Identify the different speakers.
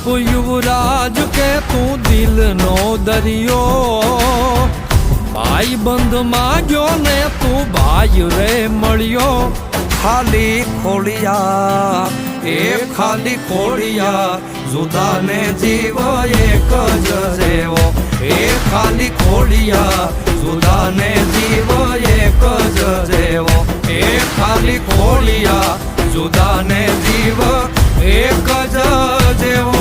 Speaker 1: યુવરાજ કે તું દિલનો દરિયો, ભાઈ બંધ માંગ્યો ને તું ભાઈ રે મળ્યો. ખાલી ખોડિયા એ ખાલી ખોડિયા, જુદાને જીવ એક જ જેવો. એ ખાલી ખોડિયા, જુદાને જીવ એક જ જેવો. એ ખાલી ખોડિયા, જુદાને જીવ એક જ જેવો.